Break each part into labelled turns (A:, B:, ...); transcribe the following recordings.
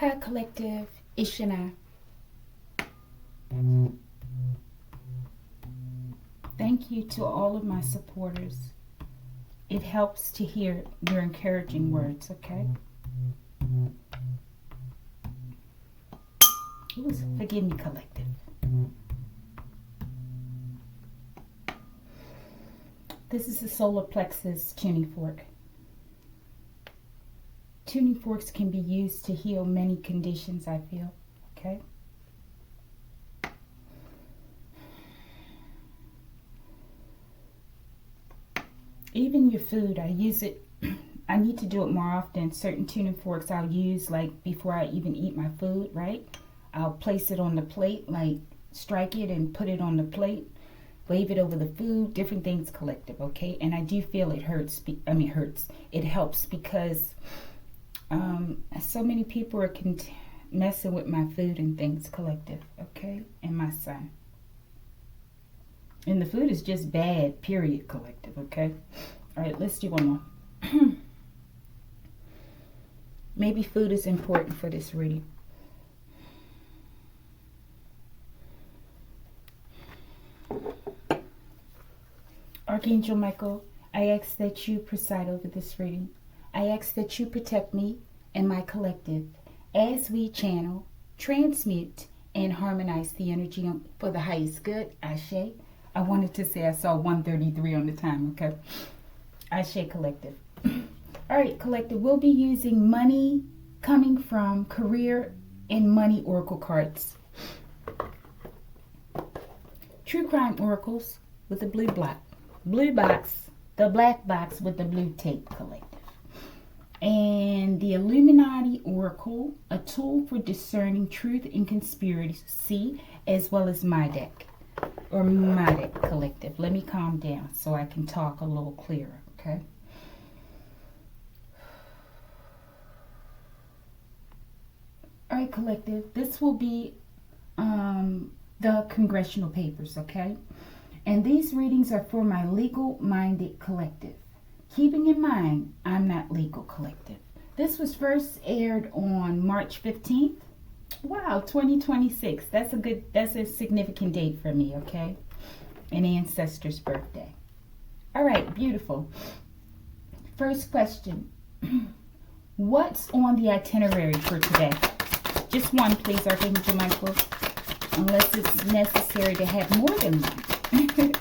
A: Hi Collective, Ishana. Thank you to all of my supporters. It helps to hear your encouraging words, okay? Forgive me, Collective. This is the solar plexus tuning fork. Tuning forks can be used to heal many conditions, I feel, okay? Even your food, I use it. I need to do it more often. Certain tuning forks I'll use like before I even eat my food, right? I'll place it on the plate, like strike it and put it on the plate, wave it over the food, different things, Collective, okay? And I do feel it hurts. It helps because so many people are messing with my food and things, Collective, okay? And my son. And the food is just bad, period, Collective, okay? All right, let's do one more. Maybe food is important for this reading. Archangel Michael, I ask that you preside over this reading. I ask that you protect me and my collective as we channel, transmute, and harmonize the energy for the highest good. Ashe. I wanted to say I saw 1:33 on the time, okay? Ashe, Collective. All right, Collective, we'll be using money coming from career and money oracle cards. True crime oracles with the blue block. Blue box, the black box with the blue tape, Collective. And the Illuminati oracle, a tool for discerning truth and conspiracy, as well as my deck. Or my deck, Collective. Let me calm down so I can talk a little clearer, okay? All right, Collective. This will be the Congressional papers, okay? And these readings are for my legal-minded collective. Keeping in mind, I'm not legal, Collective. This was first aired on March 15th. Wow, 2026. That's a significant date for me, okay? An ancestor's birthday. All right, beautiful. First question. What's on the itinerary for today? Just one, please, Archangel Michael. Unless it's necessary to have more than one.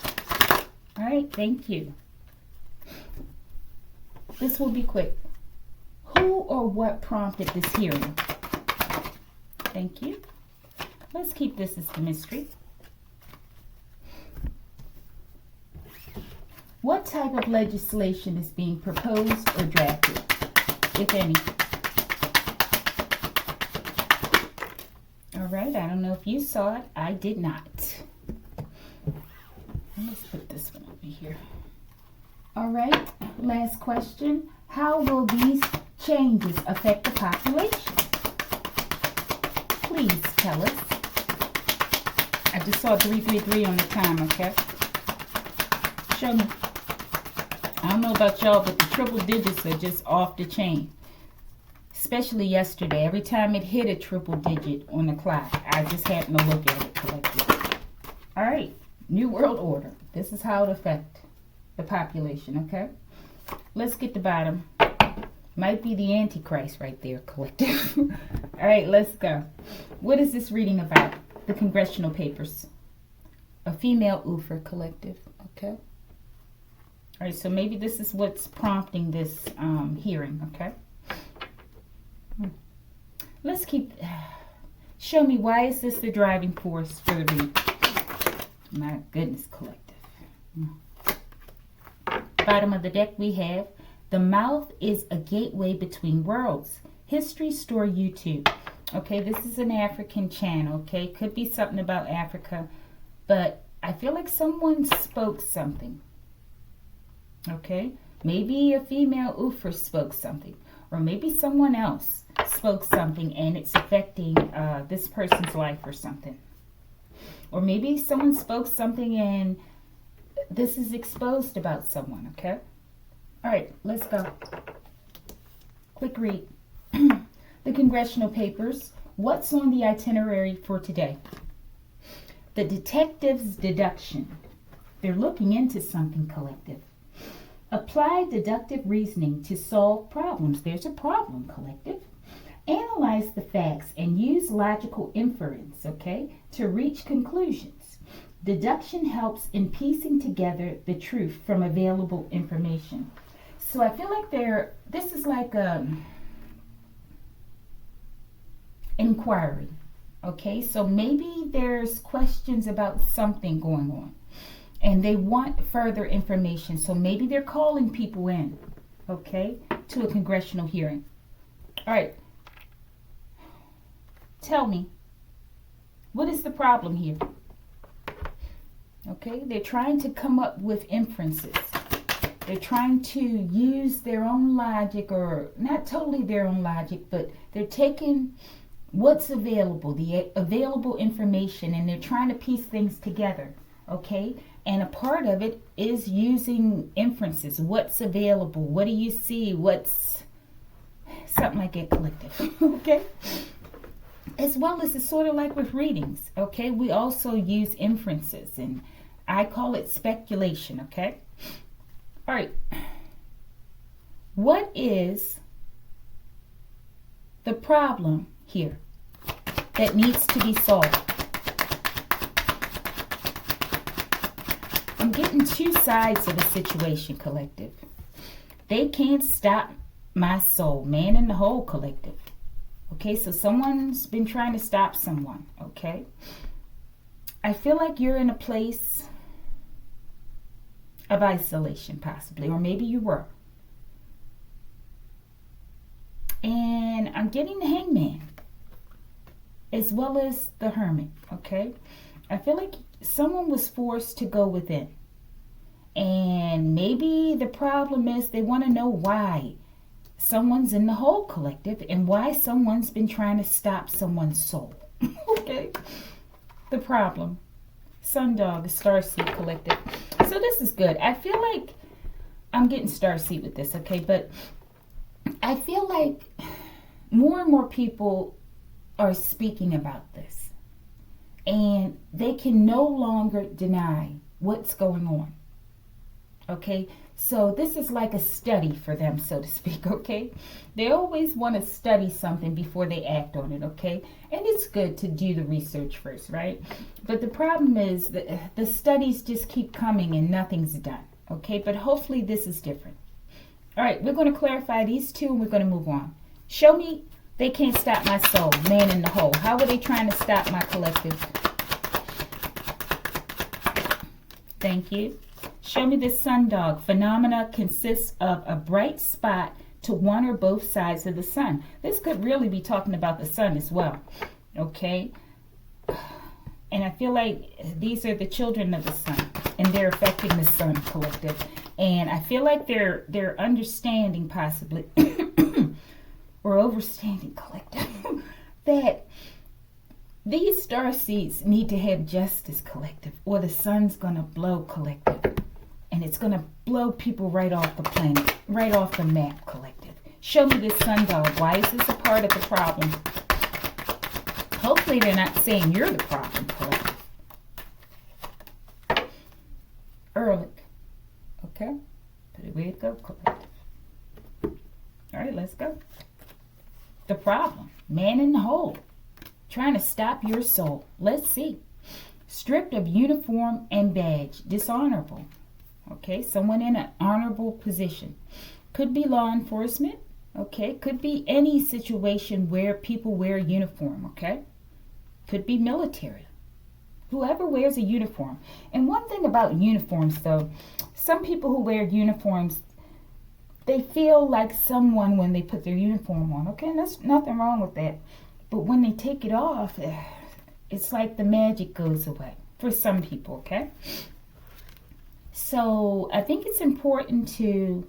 A: All right, thank you. This will be quick. Who or what prompted this hearing? Thank you. Let's keep this as a mystery. What type of legislation is being proposed or drafted, if any? All right, I don't know if you saw it. I did not. Let's put this one over here. All right, last question. How will these changes affect the population? Please tell us. I just saw 333 on the time, okay? Show me. I don't know about y'all, but the triple digits are just off the chain. Especially yesterday. Every time it hit a triple digit on the clock, I just happened to look at it, Collective. All right, New World Order. This is how it affects the population, okay? Let's get the bottom. Might be the Antichrist right there, Collective. All right, let's go. What is this reading about? The Congressional papers. A female Ufer, Collective, okay? All right, so maybe this is what's prompting this hearing, okay? Let's keep... Show me, why is this the driving force for the reading? My goodness, Collective. Bottom of the deck we have, the mouth is a gateway between worlds. History Store YouTube. Okay, this is an African channel, okay? Could be something about Africa, but I feel like someone spoke something. Okay? Maybe a female Ufer spoke something. Or maybe someone else spoke something and it's affecting this person's life or something. Or maybe someone spoke something and this is exposed about someone, okay? All right, let's go. Quick read. The congressional papers. What's on the itinerary for today? The detective's deduction. They're looking into something, collective. Apply deductive reasoning to solve problems. There's a problem, collective. Analyze the facts and use logical inference, okay, to reach conclusions. Deduction helps in piecing together the truth from available information. So I feel like this is like inquiry, okay? So maybe there's questions about something going on and they want further information. So maybe they're calling people in, okay, to a congressional hearing. All right. Tell me, what is the problem here? Okay, they're trying to come up with inferences. They're trying to use their own logic, or not totally their own logic, but they're taking what's available, the available information, and they're trying to piece things together, okay? And a part of it is using inferences. What's available? What do you see? What's something like that, collective, okay? As well as it's sort of like with readings, okay? We also use inferences, and I call it speculation, okay? All right. What is the problem here that needs to be solved? I'm getting two sides of the situation, collective. They can't stop my soul, man in the hole, collective. Okay, so someone's been trying to stop someone, okay? I feel like you're in a place of isolation, possibly, or maybe you were. And I'm getting the hangman, as well as the hermit, okay? I feel like someone was forced to go within. And maybe the problem is they want to know why someone's in the whole, collective, and why someone's been trying to stop someone's soul. Okay? The problem. Sundog, Starseed, collective. So this is good. I feel like I'm getting Starseed with this, okay? But I feel like more and more people are speaking about this. And they can no longer deny what's going on. Okay? So this is like a study for them, so to speak, okay? They always want to study something before they act on it, okay? And it's good to do the research first, right? But the problem is that the studies just keep coming and nothing's done, okay? But hopefully this is different. All right, we're going to clarify these two and we're going to move on. Show me they can't stop my soul, man in the hole. How are they trying to stop my collective? Thank you. Show me the sundog. Phenomena consists of a bright spot to one or both sides of the sun. This could really be talking about the sun as well. Okay? And I feel like these are the children of the sun. And they're affecting the sun, collective. And I feel like they're understanding possibly or overstanding, collective, that these star seeds need to have justice, collective, or the sun's going to blow, collective. And it's going to blow people right off the planet, right off the map, collective. Show me this sundog. Why is this a part of the problem? Hopefully they're not saying you're the problem, collective. Ehrlich. Okay? Put it where it go, collective. All right, let's go. The problem. Man in the hole. Trying to stop your soul. Let's see. Stripped of uniform and badge. Dishonorable. Okay, someone in an honorable position. Could be law enforcement. Okay, could be any situation where people wear a uniform. Okay, could be military. Whoever wears a uniform. And one thing about uniforms, though, some people who wear uniforms, they feel like someone when they put their uniform on. Okay, and there's nothing wrong with that. But when they take it off, it's like the magic goes away for some people. Okay. So I think it's important to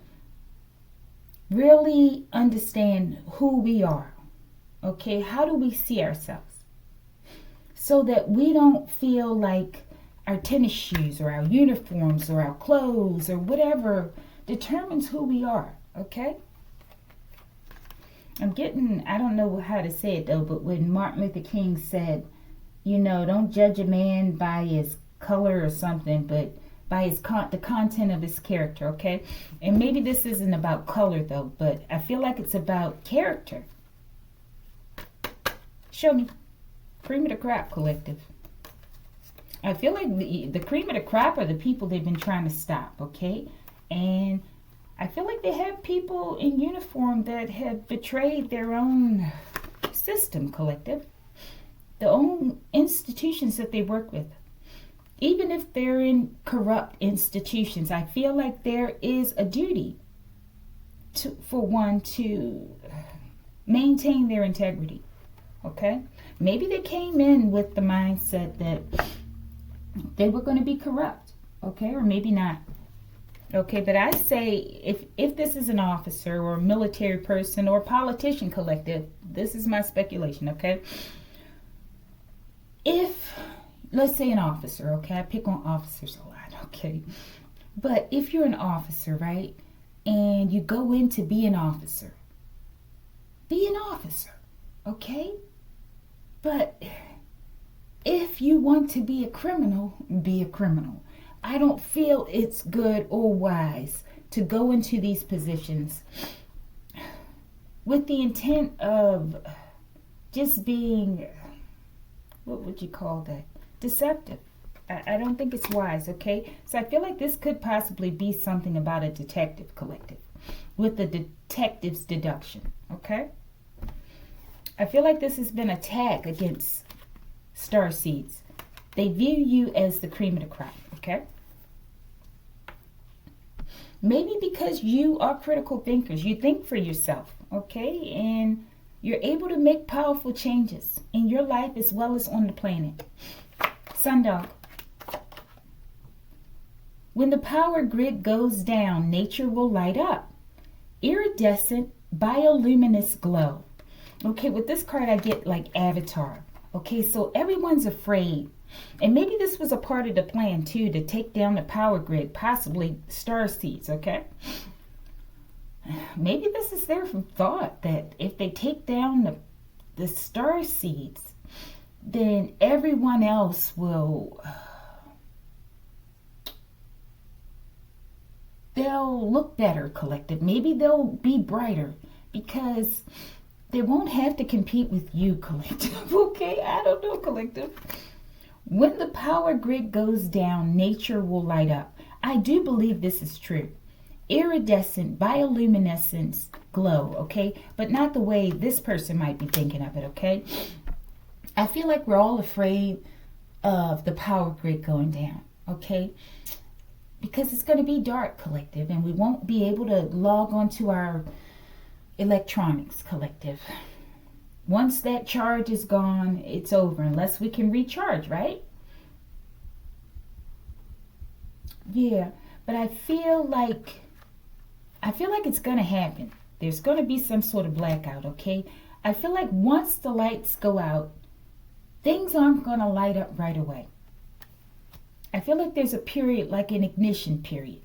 A: really understand who we are, okay? How do we see ourselves? So that we don't feel like our tennis shoes or our uniforms or our clothes or whatever determines who we are, okay? I don't know how to say it though, but when Martin Luther King said, don't judge a man by his color or something, but by the content of his character, okay? And maybe this isn't about color though, but I feel like it's about character. Show me. Cream of the crop collective. I feel like the cream of the crop are the people they've been trying to stop, okay? And I feel like they have people in uniform that have betrayed their own system, collective. The own institutions that they work with. Even if they're in corrupt institutions, I feel like there is a duty for one to maintain their integrity, okay? Maybe they came in with the mindset that they were going to be corrupt, okay? Or maybe not. Okay, but I say if this is an officer or a military person or politician collective, this is my speculation, okay? If, let's say an officer, okay? I pick on officers a lot, okay? But if you're an officer, right, and you go in to be an officer, okay? But if you want to be a criminal, be a criminal. I don't feel it's good or wise to go into these positions with the intent of just being, what would you call that? Deceptive. I don't think it's wise, okay? So I feel like this could possibly be something about a detective collective with the detective's deduction, okay? I feel like this has been an attack against starseeds. They view you as the cream of the crop, okay? Maybe because you are critical thinkers. You think for yourself, okay? And you're able to make powerful changes in your life as well as on the planet. Sundog. When the power grid goes down, nature will light up. Iridescent, bioluminescent glow. Okay, with this card I get like Avatar. Okay, so everyone's afraid. And maybe this was a part of the plan too, to take down the power grid, possibly star seeds, okay? Maybe this is their thought that if they take down the star seeds, then everyone else will, they'll look better, collective. Maybe they'll be brighter because they won't have to compete with you, collective, okay? I don't know, collective. When the power grid goes down, nature will light up. I do believe this is true. Iridescent, bioluminescence glow, okay? But not the way this person might be thinking of it, okay? I feel like we're all afraid of the power grid going down, okay? Because it's going to be dark, collective, and we won't be able to log onto our electronics, collective. Once that charge is gone, it's over, unless we can recharge, right? Yeah, but I feel like it's going to happen. There's going to be some sort of blackout, okay? I feel like once the lights go out, things aren't going to light up right away. I feel like there's a period, like an ignition period.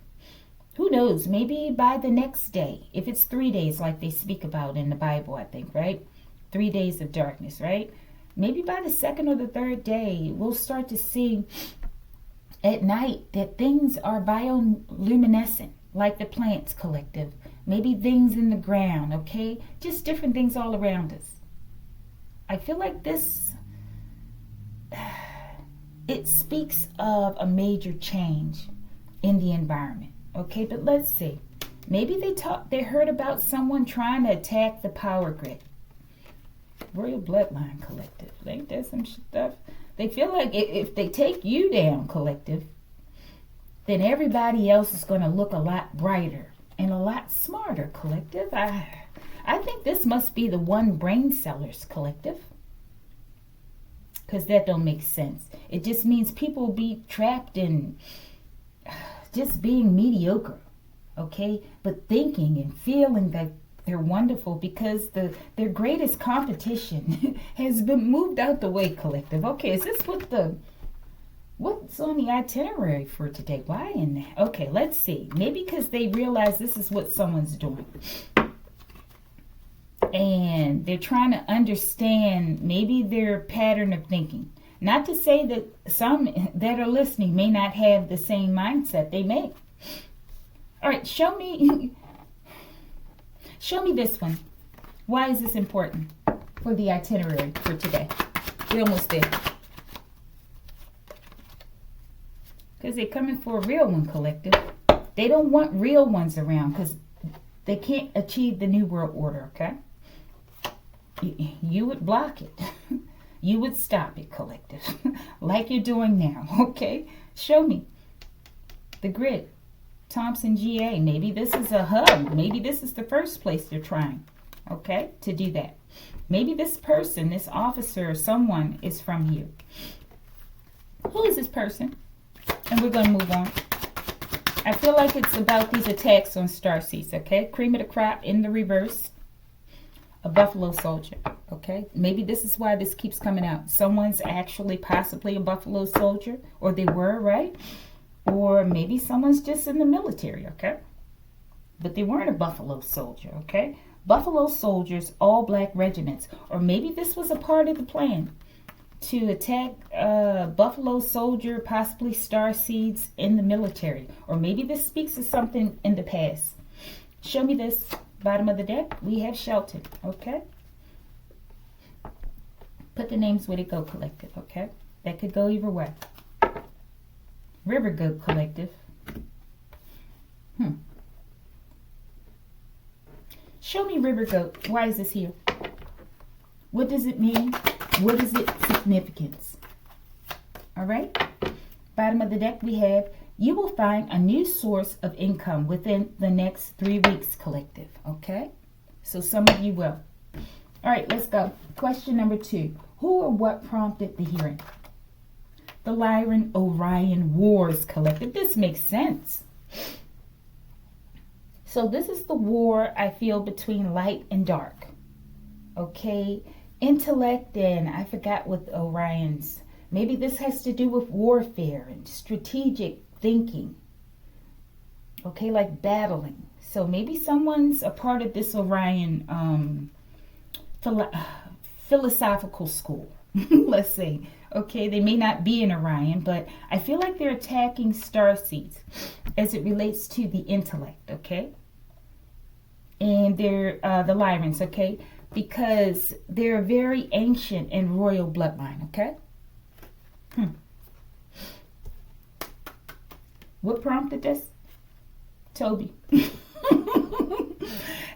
A: Who knows? Maybe by the next day, if it's 3 days like they speak about in the Bible, I think, right? 3 days of darkness, right? Maybe by the second or the third day, we'll start to see at night that things are bioluminescent, like the plants, collective. Maybe things in the ground, okay? Just different things all around us. I feel like this, it speaks of a major change in the environment, okay? But let's see. Maybe they heard about someone trying to attack the power grid. Royal Bloodline collective. Ain't that some stuff? They feel like if they take you down, collective, then everybody else is going to look a lot brighter and a lot smarter, collective. I think this must be the one brain sellers, collective. Because that don't make sense. It just means people will be trapped in just being mediocre, okay? But thinking and feeling that they're wonderful because their greatest competition has been moved out the way, collective. Okay, is this what's on the itinerary for today? Why in that? Okay, let's see. Maybe because they realize this is what someone's doing. And they're trying to understand maybe their pattern of thinking. Not to say that some that are listening may not have the same mindset. They may. All right, show me this one. Why is this important for the itinerary for today? We're almost there. Because they're coming for a real one, collective. They don't want real ones around because they can't achieve the New World Order, okay? You would block it. You would stop it, collective. Like you're doing now, okay? Show me. The grid. Thompson GA. Maybe this is a hub. Maybe this is the first place they're trying, okay, to do that. Maybe this person, this officer or someone is from you. Who is this person? And we're going to move on. I feel like it's about these attacks on starseeds, okay? Cream of the crop in the reverse. A buffalo soldier, okay? Maybe this is why this keeps coming out. Someone's actually possibly a buffalo soldier, or they were, right? Or maybe someone's just in the military, okay? But they weren't a buffalo soldier, okay? Buffalo soldiers, all black regiments. Or maybe this was a part of the plan to attack buffalo soldier, possibly starseeds in the military. Or maybe this speaks of something in the past. Show me this. Bottom of the deck, we have Shelton, okay? Put the names where they go, collective, okay? That could go either way. River Goat collective. Show me River Goat. Why is this here? What does it mean? What is its significance? All right? Bottom of the deck, we have, you will find a new source of income within the next 3 weeks, collective. Okay? So some of you will. All right, let's go. Question number 2. Who or what prompted the hearing? The Lyran Orion Wars, collective. This makes sense. So this is the war, I feel, between light and dark. Okay? Intellect and I forgot what Orion's. Maybe this has to do with warfare and strategic thinking. Okay, like battling. So maybe someone's a part of this Orion philosophical school. Let's say. Okay, they may not be in Orion, but I feel like they're attacking starseeds as it relates to the intellect, okay? And they're the Lyrans, okay? Because they're very ancient and royal bloodline, okay? What prompted this? Toby.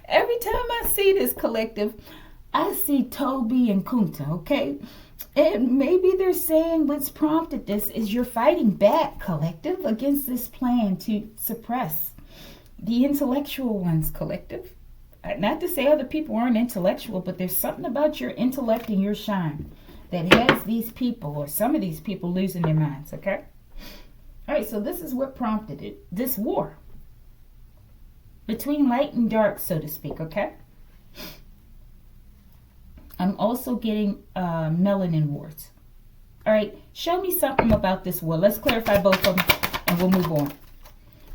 A: Every time I see this, collective, I see Toby and Kunta, okay? And maybe they're saying what's prompted this is you're fighting back, collective, against this plan to suppress the intellectual ones, collective. Not to say other people aren't intellectual, but there's something about your intellect and your shine that has these people, or some of these people, losing their minds, okay? All right, so this is what prompted it. This war between light and dark, so to speak, okay? I'm also getting melanin wars. All right, show me something about this war. Let's clarify both of them, and we'll move on.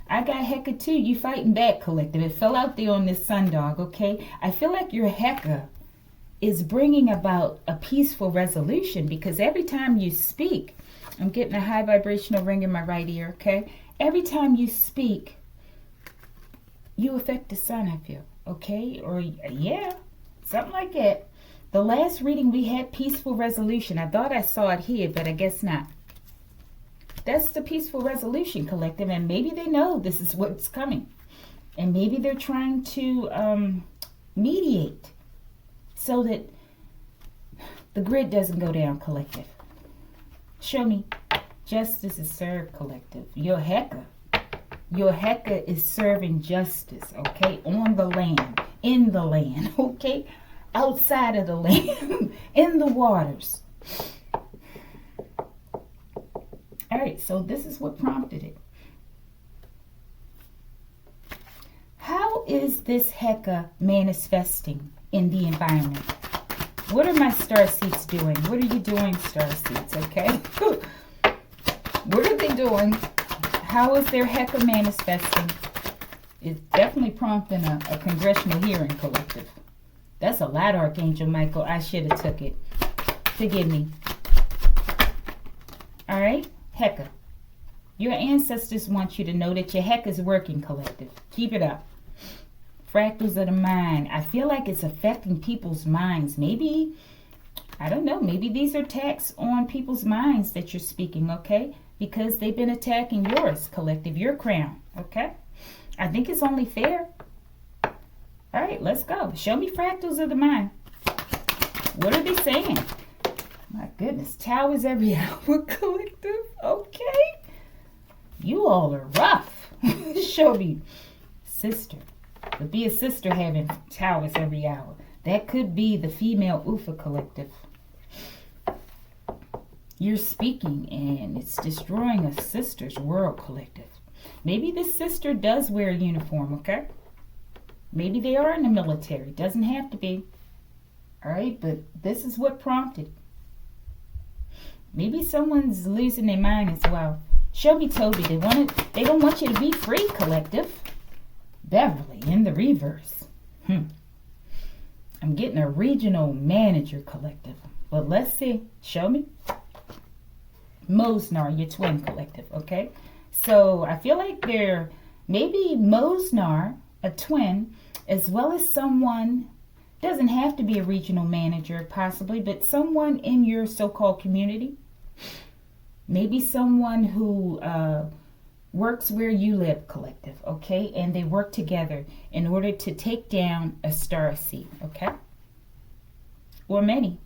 A: I got Heka too. You fighting back, collective. It fell out there on this sundog, okay? I feel like your Heka is bringing about a peaceful resolution, because every time you speak, I'm getting a high vibrational ring in my right ear, okay? Every time you speak, you affect the sun, I feel, okay? Or, yeah, something like that. The last reading we had peaceful resolution. I thought I saw it here, but I guess not. That's the peaceful resolution, collective, and maybe they know this is what's coming. And maybe they're trying to mediate so that the grid doesn't go down, collective. Show me. Justice is served, collective. Your Heka is serving justice, okay? On the land, in the land, okay? Outside of the land, in the waters. All right, so this is what prompted it. How is this Heka manifesting in the environment? What are my starseeds doing? What are you doing, starseeds, okay? What are they doing? How is their Heka manifesting? It's definitely prompting a congressional hearing, collective. That's a lot, Archangel Michael. I should have took it. Forgive me. All right, Heka. Your ancestors want you to know that your Heka is working, collective. Keep it up. Fractals of the mind. I feel like it's affecting people's minds. Maybe, I don't know, maybe these are attacks on people's minds that you're speaking, okay? Because they've been attacking yours, collective, your crown, okay? I think it's only fair. All right, let's go. Show me fractals of the mind. What are they saying? My goodness, towers every hour, collective, okay? You all are rough. Show me. Sister. But be a sister having towers every hour. That could be the female Ufa collective. You're speaking and it's destroying a sister's world, collective. Maybe this sister does wear a uniform, okay? Maybe they are in the military. Doesn't have to be. All right, but this is what prompted. Maybe someone's losing their mind as well. Show me Toby. They don't want you to be free, collective. Beverly in the reverse. I'm getting a regional manager, collective. But let's see. Show me. Mosnar, your twin, collective. Okay. So I feel like they're maybe Mosnar, a twin, as well as someone, doesn't have to be a regional manager possibly, but someone in your so-called community. Maybe someone who works where you live, collective, okay? And they work together in order to take down a star seed, okay? Or many.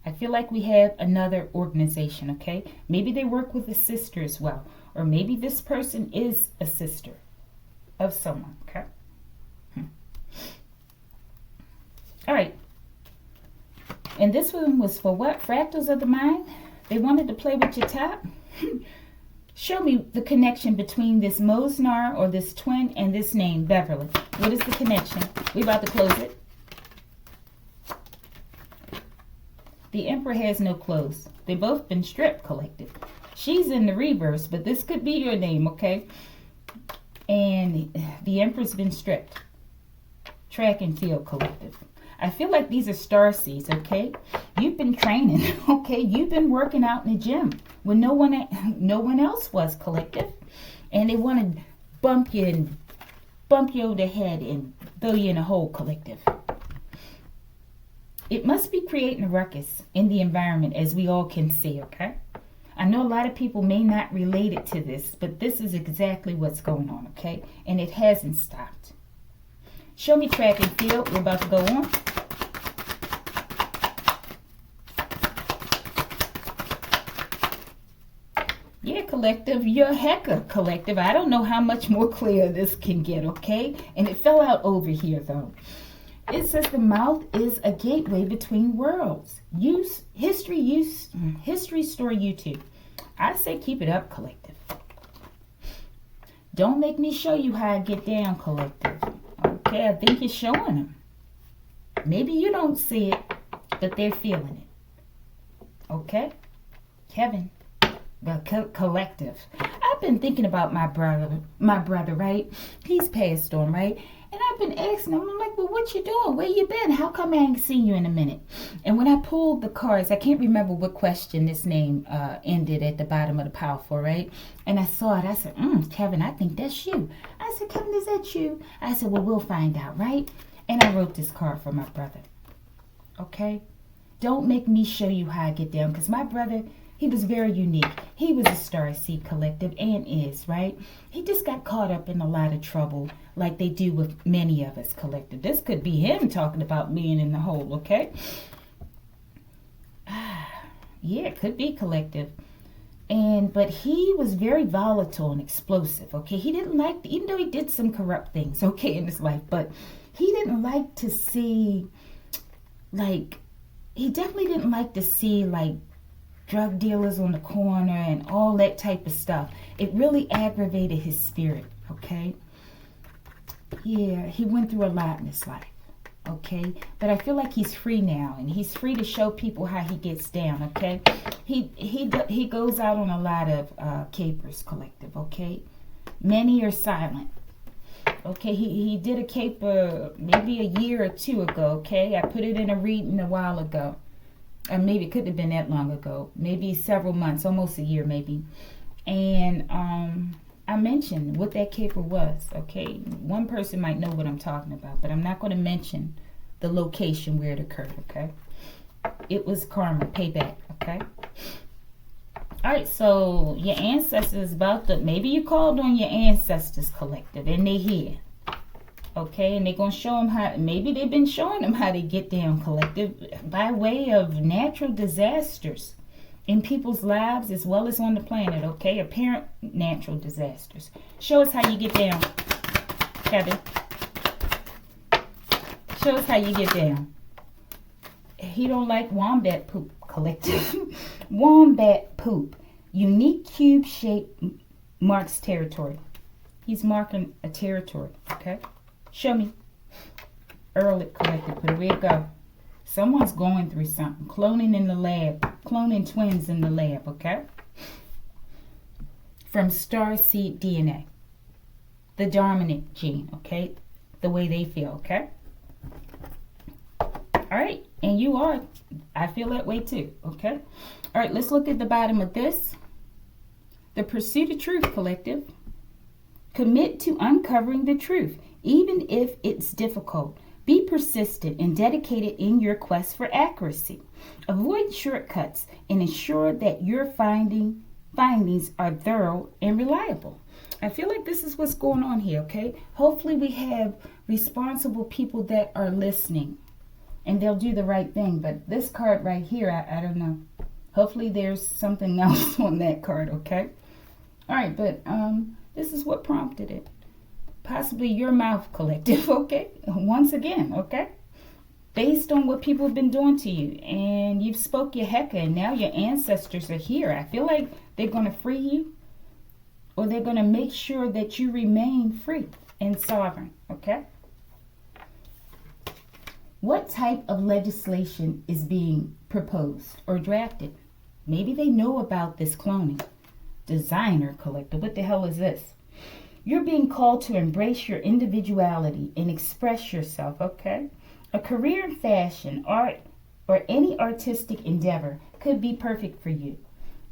A: I feel like we have another organization, okay? Maybe they work with a sister as well. Or maybe this person is a sister of someone, okay? All right. And this one was for what? Fractals of the mind? They wanted to play with your top? Show me the connection between this Mosnar or this twin and this name, Beverly. What is the connection? We about to close it. The Emperor has no clothes. They both been stripped, collective. She's in the reverse, but this could be your name, okay? And the Emperor's been stripped. Track and field, collective. I feel like these are star seeds, okay? You've been training, okay? You've been working out in the gym when no one else was, collective. And they want to bump you over the head and throw you in a hole, collective. It must be creating a ruckus in the environment, as we all can see, okay? I know a lot of people may not relate it to this, but this is exactly what's going on, okay? And it hasn't stopped. Show me track and field. We're about to go on. Yeah, collective. Your Heka, collective. I don't know how much more clear this can get, okay? And it fell out over here, though. It says the mouth is a gateway between worlds. History story YouTube. I say keep it up, collective. Don't make me show you how I get down, collective. Okay, I think you're showing them. Maybe you don't see it, but they're feeling it. Okay? Kevin, the collective. I've been thinking about my brother, right? He's passed on, right? And I've been asking him, I'm like, well, what you doing? Where you been? How come I ain't seen you in a minute? And when I pulled the cards, I can't remember what question this name ended at the bottom of the pile for, right? And I saw it. I said, Kevin, I think that's you. I said, Kevin, is that you? I said, well, we'll find out, right? And I wrote this card for my brother. Okay? Don't make me show you how I get down, because my brother, he was very unique. He was a star seed collective and is, right? He just got caught up in a lot of trouble like they do with many of us collective. This could be him talking about being in the hole, okay? Yeah, it could be collective. But he was very volatile and explosive, okay? He didn't like, even though he did some corrupt things, okay, in his life, but he didn't like to see, like, he definitely didn't like to see, like, drug dealers on the corner and all that type of stuff. It really aggravated his spirit, okay? Yeah, he went through a lot in his life, okay? But I feel like he's free now, and he's free to show people how he gets down, okay? He goes out on a lot of capers, collective, okay? Many are silent. Okay, he did a caper maybe a year or two ago, okay? I put it in a reading a while ago. Maybe it couldn't have been that long ago. Maybe several months, almost a year maybe. And I mentioned what that caper was, okay? One person might know what I'm talking about, but I'm not going to mention the location where it occurred, okay? It was karma, payback, okay? All right, so your ancestors about to, maybe you called on your ancestors collective and they here. Okay, and they're going to show them how, maybe they've been showing them how to get down collective by way of natural disasters in people's lives as well as on the planet, okay? Apparent natural disasters. Show us how you get down, Kevin. Show us how you get down. He don't like wombat poop collective. Wombat poop. Unique cube shape marks territory. He's marking a territory, okay? Show me. Early collective. But here we go. Someone's going through something. Cloning in the lab. Cloning twins in the lab, okay? From starseed DNA. The dominant gene, okay? The way they feel, okay? All right. And you are. I feel that way too, okay? All right, let's look at the bottom of this. The pursuit of truth collective. Commit to uncovering the truth, even if it's difficult. Be persistent and dedicated in your quest for accuracy. Avoid shortcuts and ensure that your findings are thorough and reliable. I feel like this is what's going on here, okay? Hopefully we have responsible people that are listening and they'll do the right thing. But this card right here, I don't know. Hopefully there's something else on that card, okay? All right, but this is what prompted it. Possibly your mouth collective, okay? Once again, okay? Based on what people have been doing to you. And you've spoke your Heka, and now your ancestors are here. I feel like they're going to free you. Or they're going to make sure that you remain free and sovereign, okay? What type of legislation is being proposed or drafted? Maybe they know about this cloning. Designer collective. What the hell is this? You're being called to embrace your individuality and express yourself, okay? A career in fashion, art, or any artistic endeavor could be perfect for you.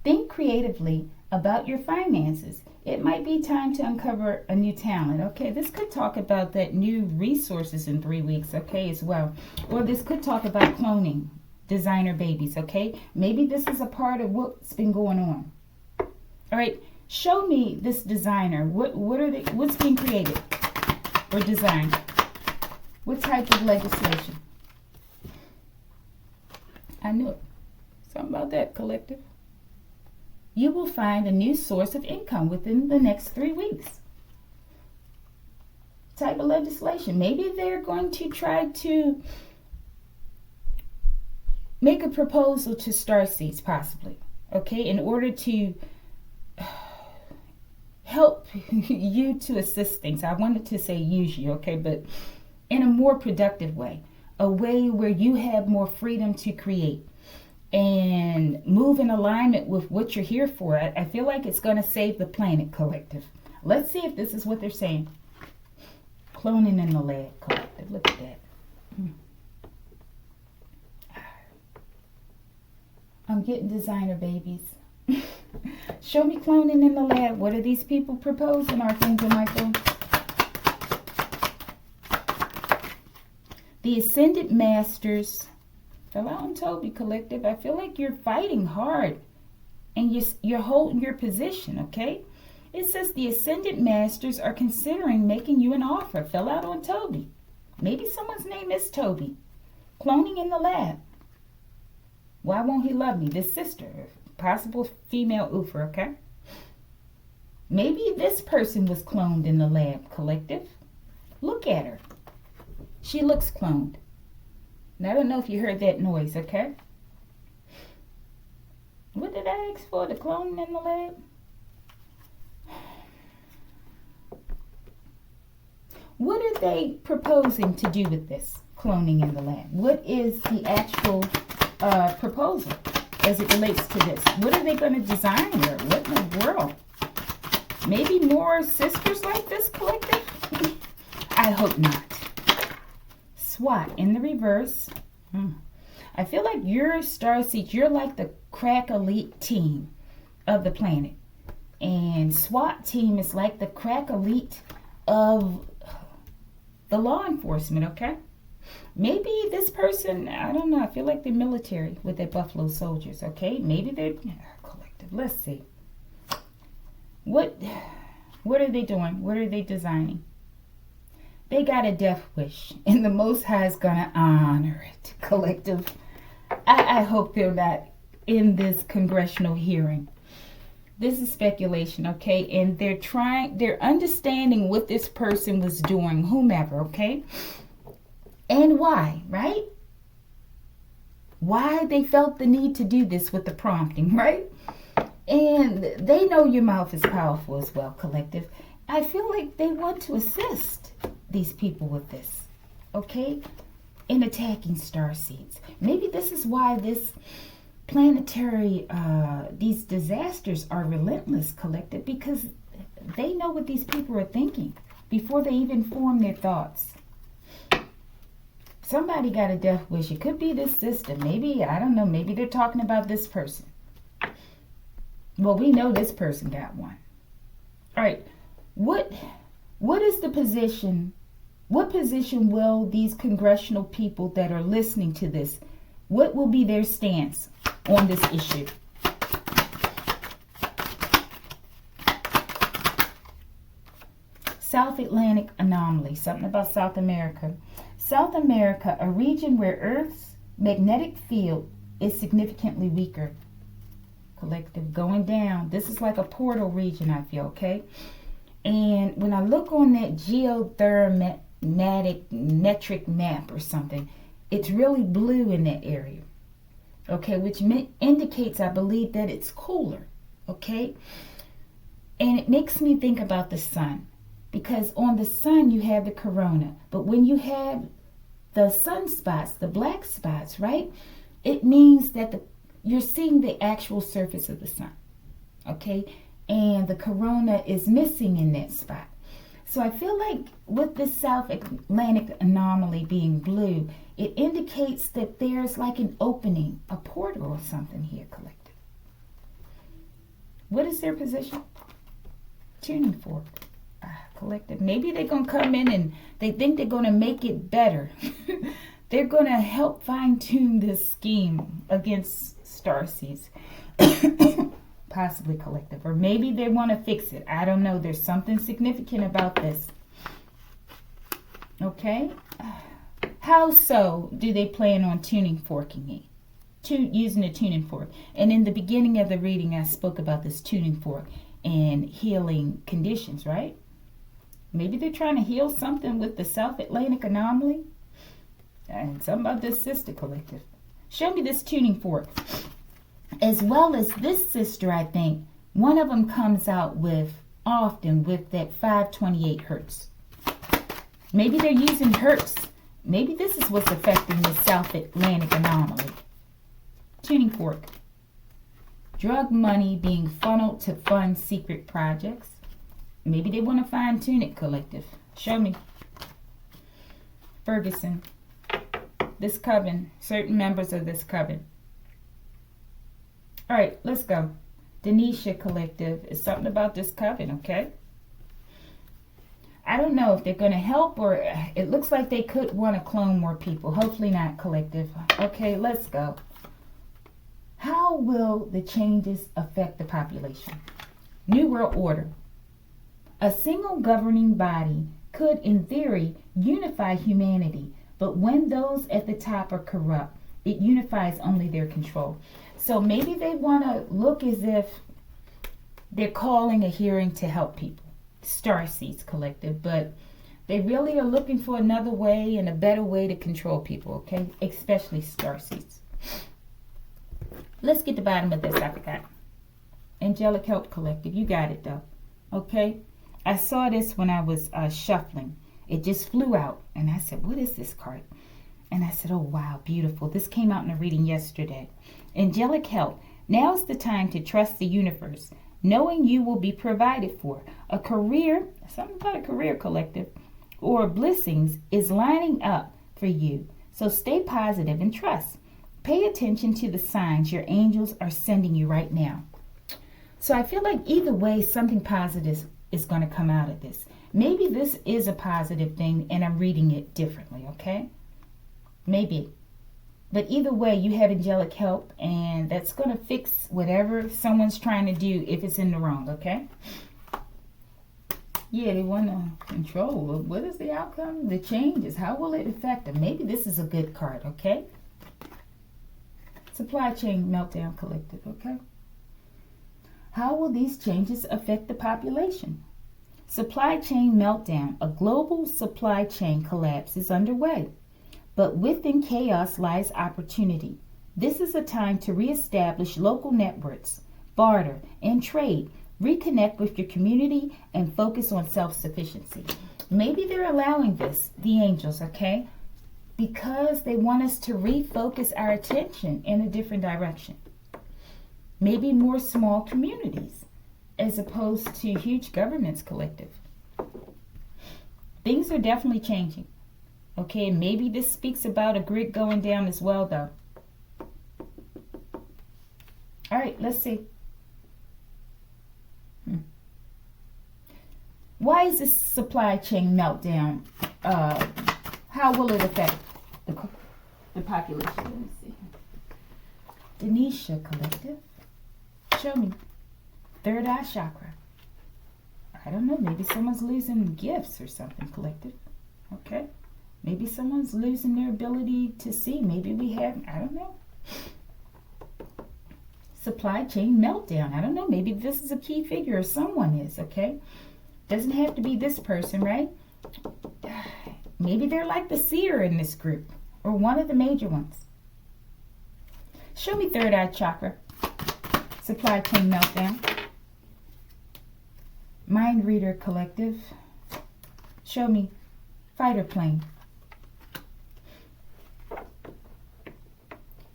A: Think creatively about your finances. It might be time to uncover a new talent, okay? This could talk about that new resources in 3 weeks, okay, as well. Or this could talk about cloning, designer babies, okay? Maybe this is a part of what's been going on. All right, show me this designer. What's being created or designed? What type of legislation? I knew it. Something about that, collective. You will find a new source of income within the next 3 weeks. Type of legislation. Maybe they're going to try to make a proposal to starseeds, possibly, okay, in order to help you to assist things. I wanted to say use you, okay, but in a more productive way, a way where you have more freedom to create and move in alignment with what you're here for. I feel like it's going to save the planet, collective. Let's see if this is what they're saying. Cloning in the lab, collective. Look at that. I'm getting designer babies. Show me cloning in the lab. What are these people proposing, Archangel Michael? The Ascended Masters. Hello, Toby collective. I feel like you're fighting hard and you're holding your position, okay? It says the Ascended Masters are considering making you an offer. Fell out on Toby. Maybe someone's name is Toby. Cloning in the lab. Why won't he love me? This sister. Possible female oofer, okay? Maybe this person was cloned in the lab, collective. Look at her. She looks cloned. Now, I don't know if you heard that noise, okay? What did I ask for? The cloning in the lab? What are they proposing to do with this cloning in the lab? What is the actual proposal as it relates to this? What are they going to design here? What in the world? Maybe more sisters like this, collective? I hope not. SWAT in the reverse. I feel like you're starseeds. You're like the crack elite team of the planet. And SWAT team is like the crack elite of the law enforcement, okay? Maybe this person, I don't know, I feel like they're military with their Buffalo Soldiers, okay? Maybe they're collective. Let's see. What are they doing? What are they designing? They got a death wish, and the Most High is going to honor it, collective. I hope they're not in this congressional hearing. This is speculation, okay? And they're understanding what this person was doing, whomever, okay? And why, right? Why they felt the need to do this with the prompting, right? And they know your mouth is powerful as well, collective. I feel like they want to assist these people with this, okay? In attacking starseeds. Maybe this is why this planetary, these disasters are relentless, collective, because they know what these people are thinking before they even form their thoughts. Somebody got a death wish. It could be this system. Maybe, I don't know, maybe they're talking about this person. Well, we know this person got one. All right, what is the position? What position will these congressional people that are listening to this, what will be their stance on this issue? South Atlantic anomaly, something about South America. South America, a region where Earth's magnetic field is significantly weaker. Collective, going down. This is like a portal region, I feel, okay? And when I look on that geothermal map or something, it's really blue in that area, okay? Which indicates, I believe, that it's cooler, okay? And it makes me think about the sun. Because on the sun, you have the corona. But when you have the sunspots, the black spots, right? It means that you're seeing the actual surface of the sun, okay? And the corona is missing in that spot. So I feel like with this South Atlantic anomaly being blue, it indicates that there's like an opening, a portal or something here, collective. What is their position? Tuning fork. Collective. Maybe they're going to come in and they think they're going to make it better. They're going to help fine-tune this scheme against starseeds. Possibly, collective. Or maybe they want to fix it. I don't know. There's something significant about this. Okay? How so do they plan on tuning forking me? Using a tuning fork. And in the beginning of the reading, I spoke about this tuning fork and healing conditions, right? Maybe they're trying to heal something with the South Atlantic anomaly. And something about this sister collective. Show me this tuning fork. As well as this sister, I think, one of them comes out often with that 528 hertz. Maybe they're using hertz. Maybe this is what's affecting the South Atlantic anomaly. Tuning fork. Drug money being funneled to fund secret projects. Maybe they want to fine-tune it, collective. Show me. Ferguson. This coven. Certain members of this coven. All right, let's go. Denisha collective. Is something about this coven, okay? I don't know if they're going to help or it looks like they could want to clone more people. Hopefully not, collective. Okay, let's go. How will the changes affect the population? New World Order. A single governing body could, in theory, unify humanity, but when those at the top are corrupt, it unifies only their control. So maybe they want to look as if they're calling a hearing to help people. Starseeds collective, but they really are looking for another way and a better way to control people, okay? Especially starseeds. Let's get to the bottom of this, I forgot. Angelic Help Collective, you got it though, okay? I saw this when I was shuffling. It just flew out. And I said, what is this card? And I said, oh, wow, beautiful. This came out in a reading yesterday. Angelic help. Now's the time to trust the universe. knowing you will be provided for. A career, something about a career, collective, or blessings is lining up for you. So stay positive and trust. Pay attention to the signs your angels are sending you right now. So I feel like either way, something positive is going to come out of this. Maybe this is a positive thing and I'm reading it differently, okay? Maybe. But either way, you have angelic help, and that's going to fix whatever someone's trying to do if it's in the wrong, okay? Yeah, they want to control. What is the outcome? The changes. How will it affect them? Maybe this is a good card, okay? Supply chain meltdown, collective, okay? How will these changes affect the population? Supply chain meltdown. A global supply chain collapse is underway. But within chaos lies opportunity. This is a time to reestablish local networks, barter, and trade. Reconnect with your community and focus on self-sufficiency. Maybe they're allowing this, the angels, okay? Because they want us to refocus our attention in a different direction. Maybe more small communities as opposed to huge governments, collective. Things are definitely changing. Okay, maybe this speaks about a grid going down as well, though. All right, let's see. Why is this supply chain meltdown? How will it affect the population? Let me see. Denisha, collective. Show me. Third eye chakra. I don't know. Maybe someone's losing gifts or something, collective. Okay. Maybe someone's losing their ability to see. Maybe we have, I don't know. Supply chain meltdown. I don't know. Maybe this is a key figure or someone is, okay? Doesn't have to be this person, right? Maybe they're like the seer in this group or one of the major ones. Show me third eye chakra. Supply chain meltdown. Mind reader, collective. Show me fighter plane.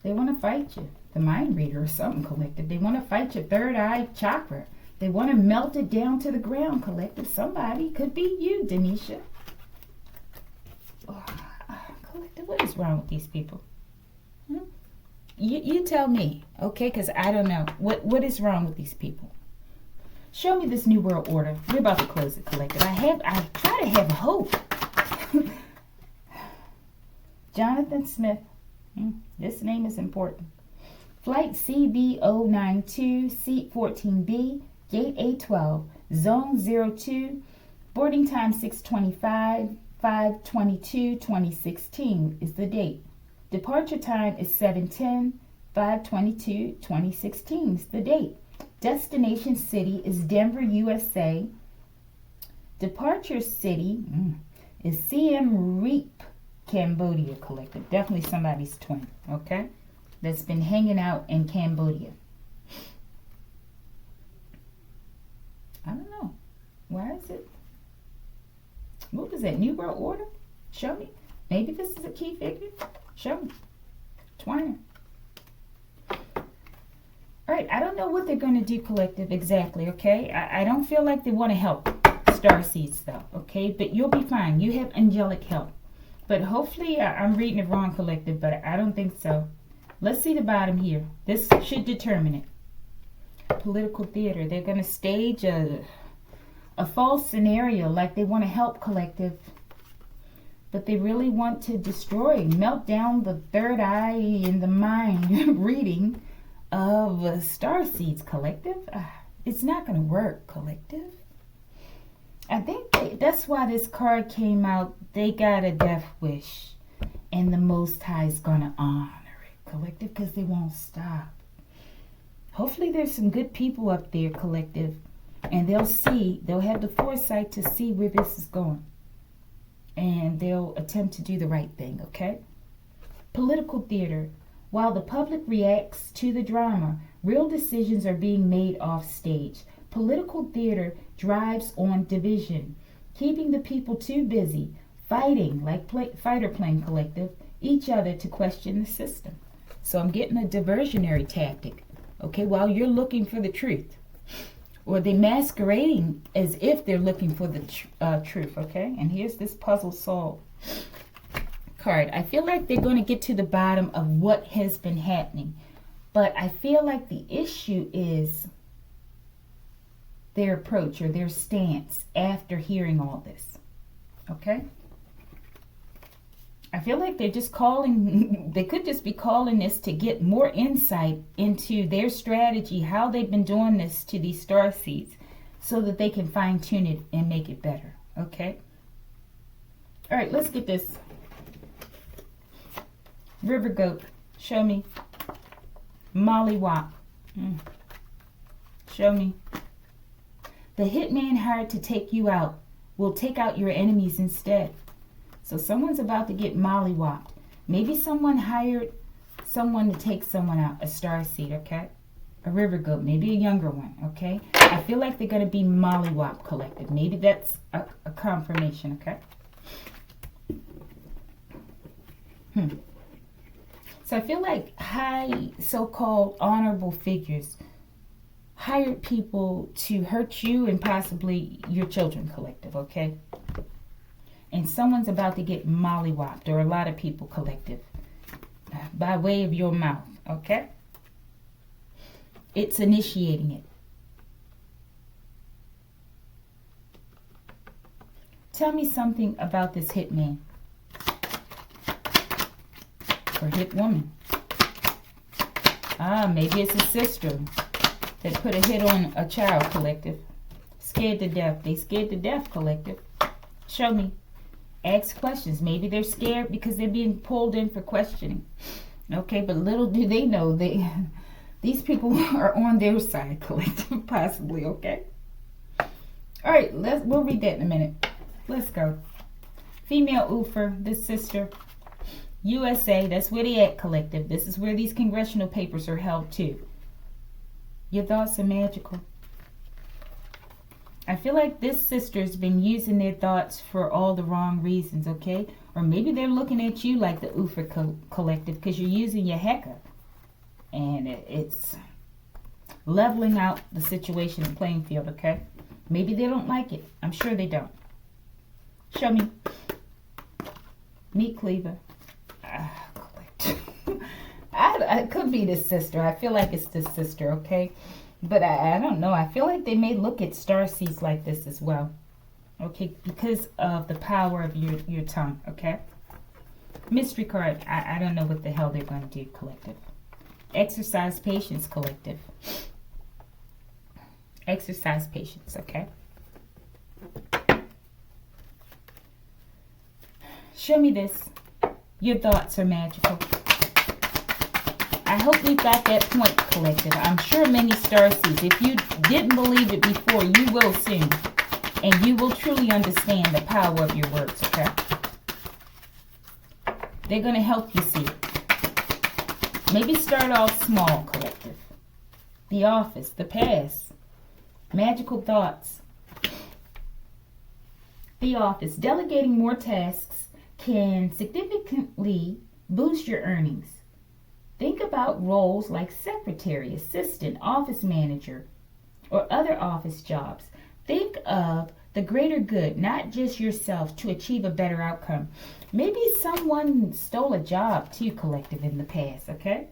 A: They want to fight you. The mind reader or something, collective. They want to fight your third eye chakra. They want to melt it down to the ground, collective. Somebody, could be you, Denisha. Oh, collective, what is wrong with these people? You tell me, okay? Because I don't know. What is wrong with these people? Show me this new world order. We're about to close it, collective. I try to have hope. Jonathan Smith. This name is important. Flight CB092, Seat 14B, Gate A12, Zone 02, boarding time 6:25, 5/22/2016 is the date. Departure time is 7:10, 5/22/2016 is the date. Destination city is Denver, USA. Departure city is Siem Reap, Cambodia, collective. Definitely somebody's twin, okay? That's been hanging out in Cambodia. I don't know. Why is it? What was that? New World Order? Show me. Maybe this is a key figure. Show me. Twiner. All right. I don't know what they're going to do, collective, exactly, okay? I don't feel like they want to help starseeds, though, okay? But you'll be fine. You have angelic help. But hopefully, I'm reading it wrong, collective, but I don't think so. Let's see the bottom here. This should determine it. Political theater. They're going to stage a false scenario like they want to help, collective. But they really want to destroy, melt down the third eye in the mind reading of starseeds, collective. It's not going to work, collective. I think that's why this card came out. They got a death wish. And the Most High is going to honor it, collective, because they won't stop. Hopefully there's some good people up there, collective. And they'll have the foresight to see where this is going. And they'll attempt to do the right thing, okay? Political theater. While the public reacts to the drama, real decisions are being made off stage. Political theater drives on division, keeping the people too busy fighting like fighter plane, collective, each other to question the system. So I'm getting a diversionary tactic, okay, while you're looking for the truth. or they're masquerading as if they're looking for the truth, okay? And here's this puzzle solved card. I feel like they're going to get to the bottom of what has been happening. But I feel like the issue is their approach or their stance after hearing all this, okay? I feel like they're just calling, they could just be calling this to get more insight into their strategy, how they've been doing this to these star seeds, so that they can fine tune it and make it better, okay? All right, let's get this. River goat, show me. Mollywop, show me. The hitman hired to take you out will take out your enemies instead. So someone's about to get mollywopped. Maybe someone hired someone to take someone out, a star seed, okay? A river goat, maybe a younger one, okay? I feel like they're going to be mollywop collective. Maybe that's a confirmation, okay? So I feel like high, so-called honorable figures hired people to hurt you and possibly your children collective, okay? And someone's about to get mollywopped, or a lot of people collective, by way of your mouth, okay? It's initiating it. Tell me something about this hitman or hit woman. Maybe it's a sister that put a hit on a child collective. Scared to death. They scared to death collective. Show me. Ask questions. Maybe they're scared because they're being pulled in for questioning. Okay, but little do they know these people are on their side collective, possibly, okay? All right, we'll read that in a minute. Let's go. Female Oofer, this sister. USA, that's where they at collective. This is where these congressional papers are held too. Your thoughts are magical. I feel like this sister's been using their thoughts for all the wrong reasons, okay? Or maybe they're looking at you like the Oofer collective because you're using your Heka. And it's leveling out the situation, the playing field, okay? Maybe they don't like it. I'm sure they don't. Show me. Meat cleaver. It could be this sister. I feel like it's this sister, okay? But I don't know. I feel like they may look at starseeds like this as well. Okay, because of the power of your tongue, okay? Mystery card. I don't know what the hell they're going to do, collective. Exercise patience, collective. Exercise patience, okay? Show me this. Your thoughts are magical. I hope we've got that point, collective. I'm sure many starseeds, if you didn't believe it before, you will soon. And you will truly understand the power of your words, okay? They're going to help you see it. Maybe start off small, collective. The office, the past, magical thoughts. The office, delegating more tasks can significantly boost your earnings. Think about roles like secretary, assistant, office manager, or other office jobs. Think of the greater good, not just yourself, to achieve a better outcome. Maybe someone stole a job too, collective, in the past, okay?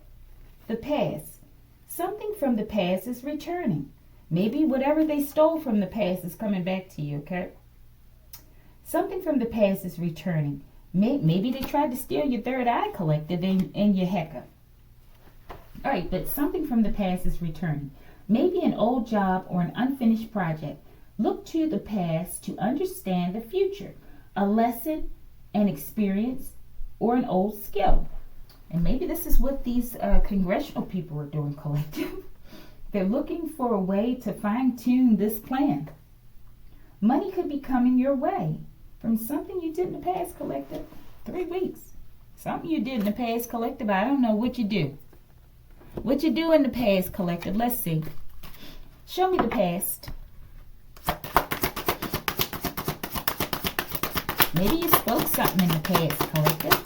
A: The past. Something from the past is returning. Maybe whatever they stole from the past is coming back to you, okay? Something from the past is returning. Maybe they tried to steal your third eye, collective, and your Heka. All right, but something from the past is returning. Maybe an old job or an unfinished project. Look to the past to understand the future. A lesson, an experience, or an old skill. And maybe this is what these congressional people are doing, collective. They're looking for a way to fine-tune this plan. Money could be coming your way from something you did in the past, collective. 3 weeks. Something you did in the past, collective. I don't know what you do. What you do in the past, collective. Let's see. Show me the past. Maybe you spoke something in the past, collective.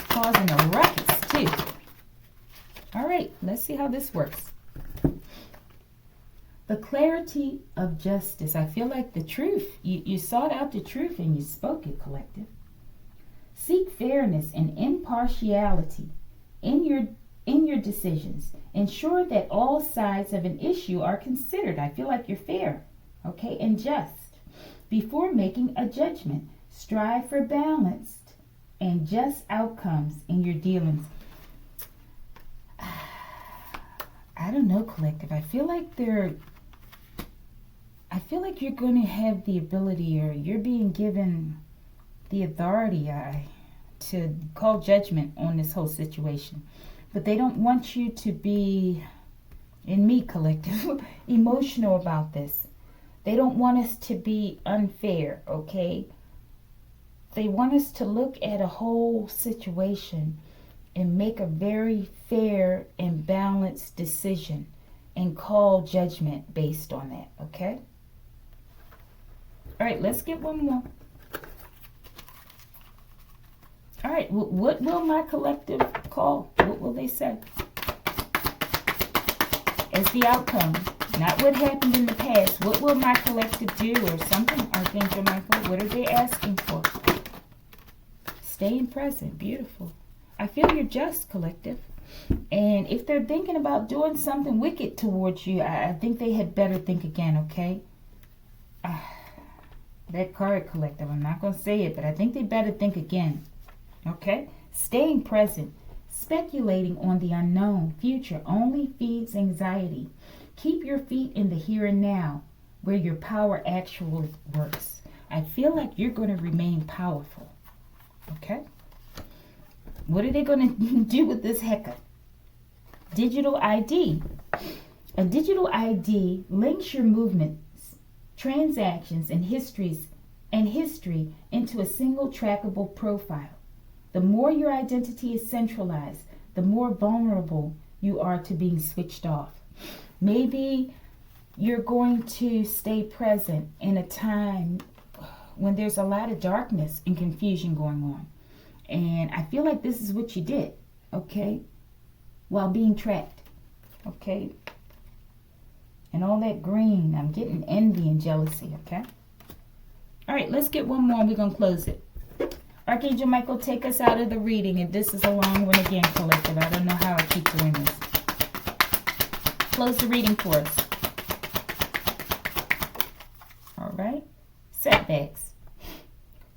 A: Causing a ruckus, too. All right, let's see how this works. The clarity of justice. I feel like the truth. You sought out the truth and you spoke it, collective. Seek fairness and impartiality in your decisions. Ensure that all sides of an issue are considered. I feel like you're fair, okay, and just. Before making a judgment, strive for balanced and just outcomes in your dealings. I don't know, collective. I feel like you're going to have the ability, or you're being given the authority to call judgment on this whole situation. But they don't want you to be, in me, collective, emotional about this. They don't want us to be unfair, okay? They want us to look at a whole situation and make a very fair and balanced decision and call judgment based on that, okay? All right, let's get one more. All right, what will my collective call? What will they say? As the outcome, not what happened in the past. What will my collective do or something, Archangel Michael? What are they asking for? Staying present. Beautiful. I feel you're just, collective. And if they're thinking about doing something wicked towards you, I think they had better think again, okay? That card, collective, I'm not going to say it, but I think they better think again. Okay? Staying present. Speculating on the unknown future only feeds anxiety. Keep your feet in the here and now, where your power actually works. I feel like you're going to remain powerful. Okay? What are they going to do with this Heka? Digital ID. A digital ID links your movements, transactions, and history into a single trackable profile. The more your identity is centralized, the more vulnerable you are to being switched off. Maybe you're going to stay present in a time when there's a lot of darkness and confusion going on. And I feel like this is what you did, okay? While being tracked, okay? And all that green, I'm getting envy and jealousy, okay? All right, let's get one more and we're going to close it. Archangel Michael, take us out of the reading. And this is a long one again, collective. I don't know how I keep doing this. Close the reading for us. All right. Setbacks.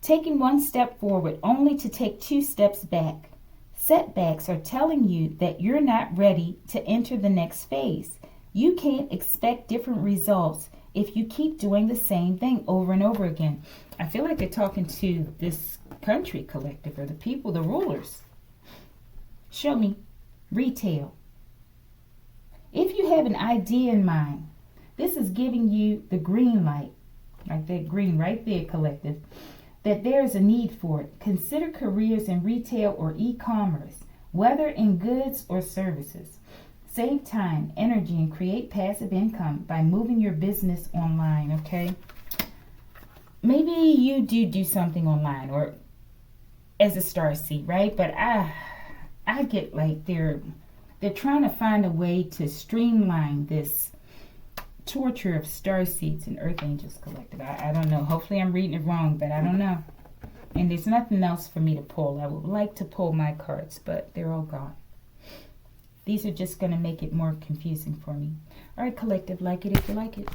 A: Taking one step forward only to take 2 steps back. Setbacks are telling you that you're not ready to enter the next phase. You can't expect different results if you keep doing the same thing over and over again. I feel like they're talking to this country, collective, or the people, the rulers. Show me. Retail. If you have an idea in mind, this is giving you the green light, like that green right there, collective, that there is a need for it. Consider careers in retail or e-commerce, whether in goods or services. Save time, energy, and create passive income by moving your business online, okay? Maybe you do something online or as a starseed, right? But I get like they're trying to find a way to streamline this torture of starseeds and earth angels, collective. I don't know. Hopefully I'm reading it wrong, but I don't know. And there's nothing else for me to pull. I would like to pull my cards, but they're all gone. These are just going to make it more confusing for me. All right, collective, like it if you like it.